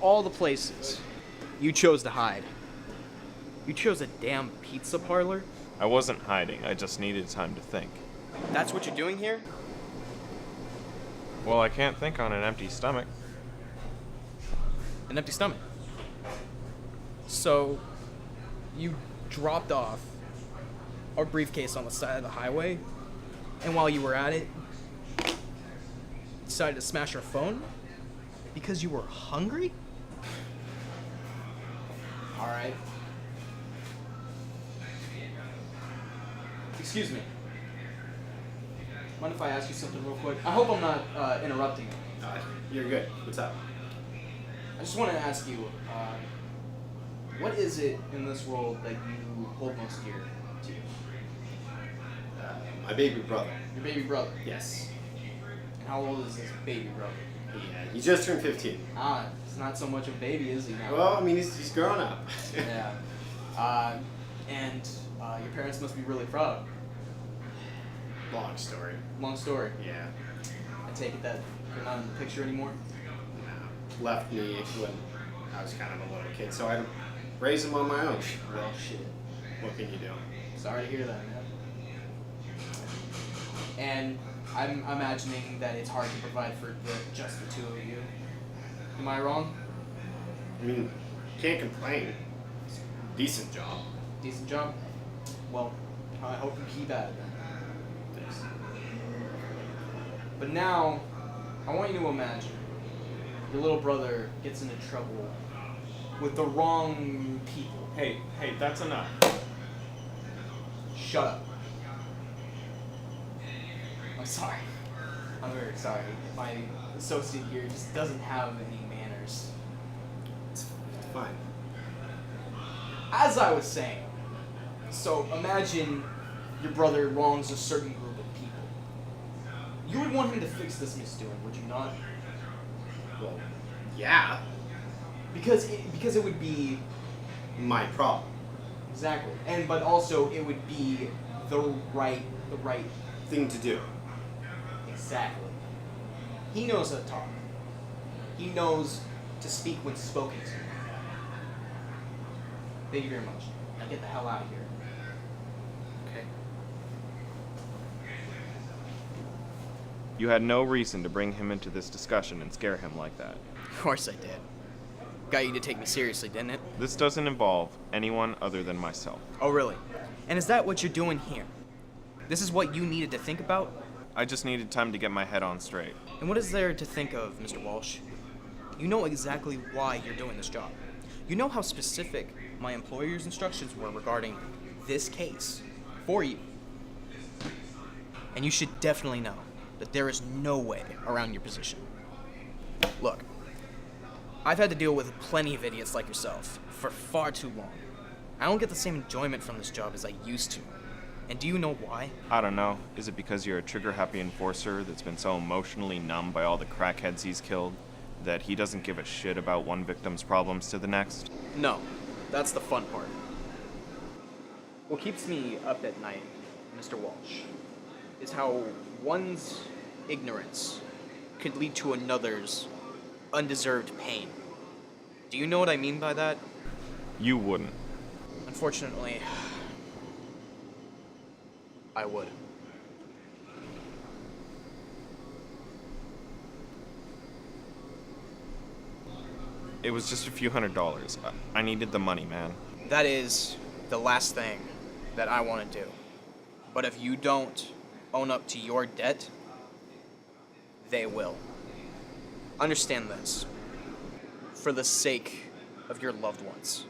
all the places, you chose to hide. You chose a damn pizza parlor? I wasn't hiding, I just needed time to think. That's what you're doing here? Well, I can't think on an empty stomach. An empty stomach. So, you dropped off our briefcase on the side of the highway, and while you were at it, decided to smash your phone? Because you were hungry? Alright. Excuse me. Mind if I ask you something real quick? I hope I'm not interrupting you. You're good. What's up? I just want to ask you, what is it in this world that you hold most dear to you? My baby brother. Your baby brother. Yes. And how old is this baby brother? He just turned 15. It's not so much a baby, is he now? Well, I mean, he's grown up. Yeah. And your parents must be really proud. Long story. Long story. Yeah. I take it that you're not in the picture anymore? Left me when I was kind of a little kid, so I raised him on my own. Well, shit. What can you do? Sorry to hear that, man. And I'm imagining that it's hard to provide for just the two of you. Am I wrong? I mean, can't complain. It's a decent job. Decent job? Well, I hope you keep at it then. Thanks. But now, I want you to imagine your little brother gets into trouble with the wrong people. Hey, that's enough. Shut up. I'm sorry. I'm very sorry. My associate here just doesn't have any manners. It's fine. As I was saying, so imagine your brother wrongs a certain group of people. You would want him to fix this misdoing, would you not? Well, yeah. Because it would be My problem. exactly, but also it would be the right Thing to do. exactly. He knows how to talk. He knows to speak when spoken to. Thank you very much. Now get the hell out of here. Okay. You had no reason to bring him into this discussion and scare him like that. Of course I did. Got you to take me seriously, didn't it? This doesn't involve anyone other than myself. Oh, really? And is that what you're doing here? This is what you needed to think about? I just needed time to get my head on straight. And what is there to think of, Mr. Walsh? You know exactly why you're doing this job. You know how specific my employer's instructions were regarding this case for you. And you should definitely know that there is no way around your position. Look, I've had to deal with plenty of idiots like yourself for far too long. I don't get the same enjoyment from this job as I used to. And do you know why? I don't know. Is it because you're a trigger-happy enforcer that's been so emotionally numb by all the crackheads he's killed that he doesn't give a shit about one victim's problems to the next? No, that's the fun part. What keeps me up at night, Mr. Walsh, is how one's ignorance could lead to another's undeserved pain. Do you know what I mean by that? You wouldn't. Unfortunately, I would. It was just a few $100s. I needed the money, man. That is the last thing that I want to do. But if you don't own up to your debt, they will. Understand this. For the sake of your loved ones,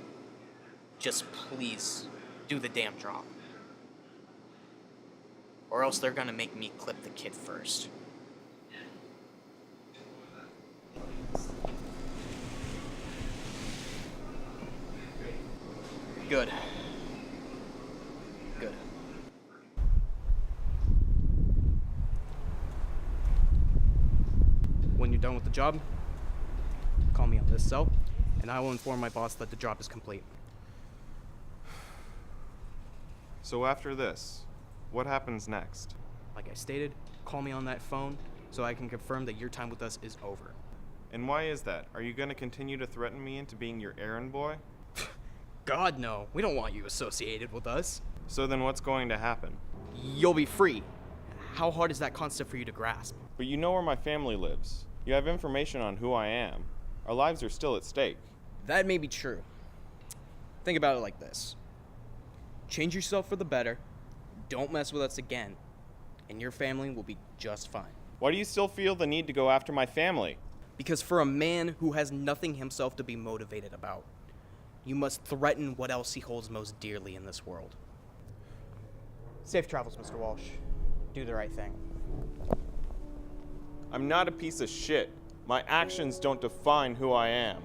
just please do the damn job. Or else they're gonna make me clip the kid first. Good. Good. When you're done with the job, call me on this cell, and I will inform my boss that the job is complete. So after this, what happens next? Like I stated, call me on that phone so I can confirm that your time with us is over. And why is that? Are you going to continue to threaten me into being your errand boy? God, no. We don't want you associated with us. So then what's going to happen? You'll be free. How hard is that concept for you to grasp? But you know where my family lives. You have information on who I am. Our lives are still at stake. That may be true. Think about it like this. Change yourself for the better. Don't mess with us again. And your family will be just fine. Why do you still feel the need to go after my family? Because for a man who has nothing himself to be motivated about, you must threaten what else he holds most dearly in this world. Safe travels, Mr. Walsh. Do the right thing. I'm not a piece of shit. My actions don't define who I am.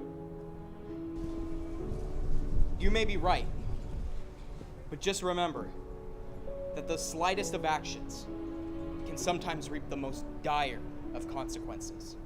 You may be right. But just remember that the slightest of actions can sometimes reap the most dire of consequences.